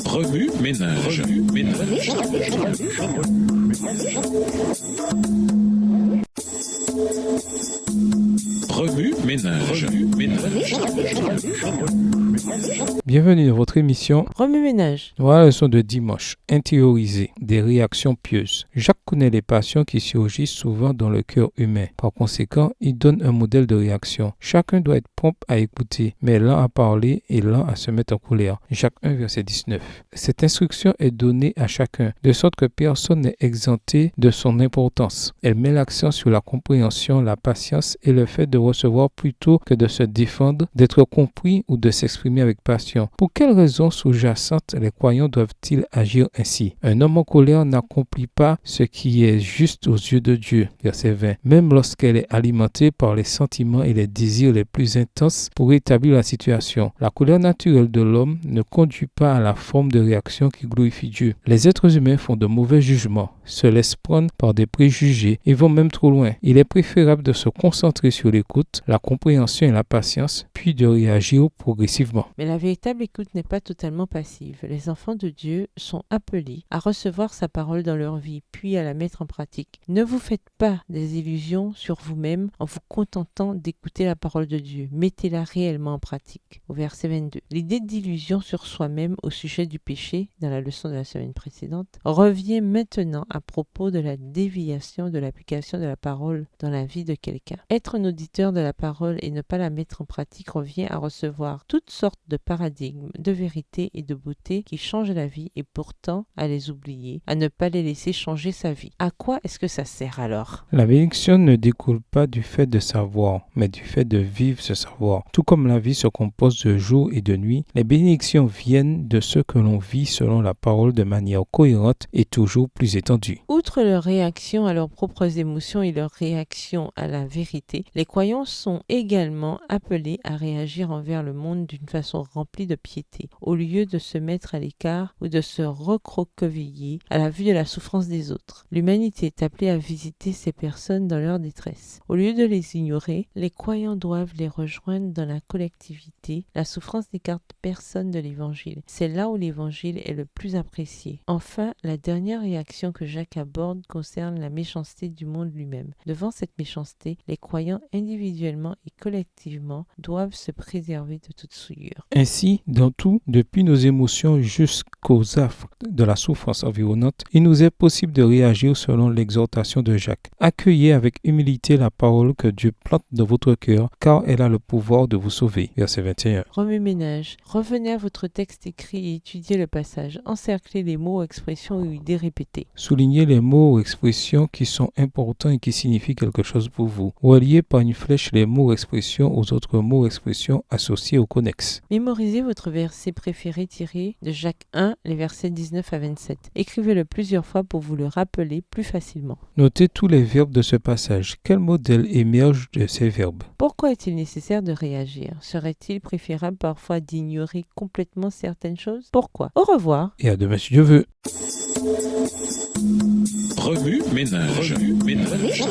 Remue ménage. Remue ménage. Bienvenue dans votre émission Remue-ménage. Voilà la leçon de dimanche. Intérioriser des réactions pieuses. Jacques connaît les passions qui surgissent souvent dans le cœur humain. Par conséquent, il donne un modèle de réaction. Chacun doit être prompt à écouter, mais lent à parler et lent à se mettre en colère. Jacques 1, verset 19. Cette instruction est donnée à chacun, de sorte que personne n'est exempté de son importance. Elle met l'accent sur la compréhension, la patience et le fait de recevoir plutôt que de se défendre, d'être compris ou de s'exprimer avec passion. Pour quelles raisons sous-jacentes les croyants doivent-ils agir ainsi? Un homme en colère n'accomplit pas ce qui est juste aux yeux de Dieu. Verset 20. Même lorsqu'elle est alimentée par les sentiments et les désirs les plus intenses pour établir la situation. La colère naturelle de l'homme ne conduit pas à la forme de réaction qui glorifie Dieu. Les êtres humains font de mauvais jugements, se laissent prendre par des préjugés et vont même trop loin. Il est préférable de se concentrer sur l'écoute, la compréhension et la patience, puis de réagir progressivement. Mais la véritable écoute n'est pas totalement passive. Les enfants de Dieu sont appelés à recevoir sa parole dans leur vie, puis à la mettre en pratique. Ne vous faites pas des illusions sur vous-même en vous contentant d'écouter la parole de Dieu. Mettez-la réellement en pratique. Au verset 22. L'idée d'illusion sur soi-même au sujet du péché, dans la leçon de la semaine précédente, revient maintenant à propos de la déviation de l'application de la parole dans la vie de quelqu'un. Être un auditeur de la parole et ne pas la mettre en pratique revient à recevoir toutes sortes de paradigmes, de vérité et de beauté qui changent la vie et pourtant à les oublier, à ne pas les laisser changer sa vie. À quoi est-ce que ça sert alors? La bénédiction ne découle pas du fait de savoir, mais du fait de vivre ce savoir. Tout comme la vie se compose de jour et de nuit, les bénédictions viennent de ce que l'on vit selon la parole de manière cohérente et toujours plus étendue. Outre leur réaction à leurs propres émotions et leur réaction à la vérité, les croyants sont également appelés à réagir envers le monde d'une façon remplie de piété, au lieu de se mettre à l'écart ou de se recroqueviller à la vue de la souffrance des autres. L'humanité est appelée à visiter ces personnes dans leur détresse. Au lieu de les ignorer, les croyants doivent les rejoindre dans la collectivité. La souffrance n'écarte personne de l'évangile. C'est là où l'évangile est le plus apprécié. Enfin, la dernière réaction que Jacques aborde concerne la méchanceté du monde lui-même. Devant cette méchanceté, les croyants individuellement et collectivement doivent se préserver de toute souillure. Ainsi, dans tout, depuis nos émotions jusqu'aux affres de la souffrance environnante, il nous est possible de réagir selon l'exhortation de Jacques. Accueillez avec humilité la parole que Dieu plante dans votre cœur, car elle a le pouvoir de vous sauver. Verset 21. Remue-ménage. Revenez à votre texte écrit et étudiez le passage. Encerclez les mots, expressions ou idées répétées. Soulignez les mots ou expressions qui sont importants et qui signifient quelque chose pour vous. Reliez par une flèche les mots ou expressions aux autres mots ou expressions associés aux connexes. Mémorisez votre verset préféré tiré de Jacques 1, les versets 19 à 27. Écrivez-le plusieurs fois pour vous le rappeler plus facilement. Notez tous les verbes de ce passage. Quel modèle émerge de ces verbes? Pourquoi est-il nécessaire de réagir? Serait-il préférable parfois d'ignorer complètement certaines choses? Pourquoi? Au revoir. Et à demain si Dieu veut. Remue ménage. Remue ménage.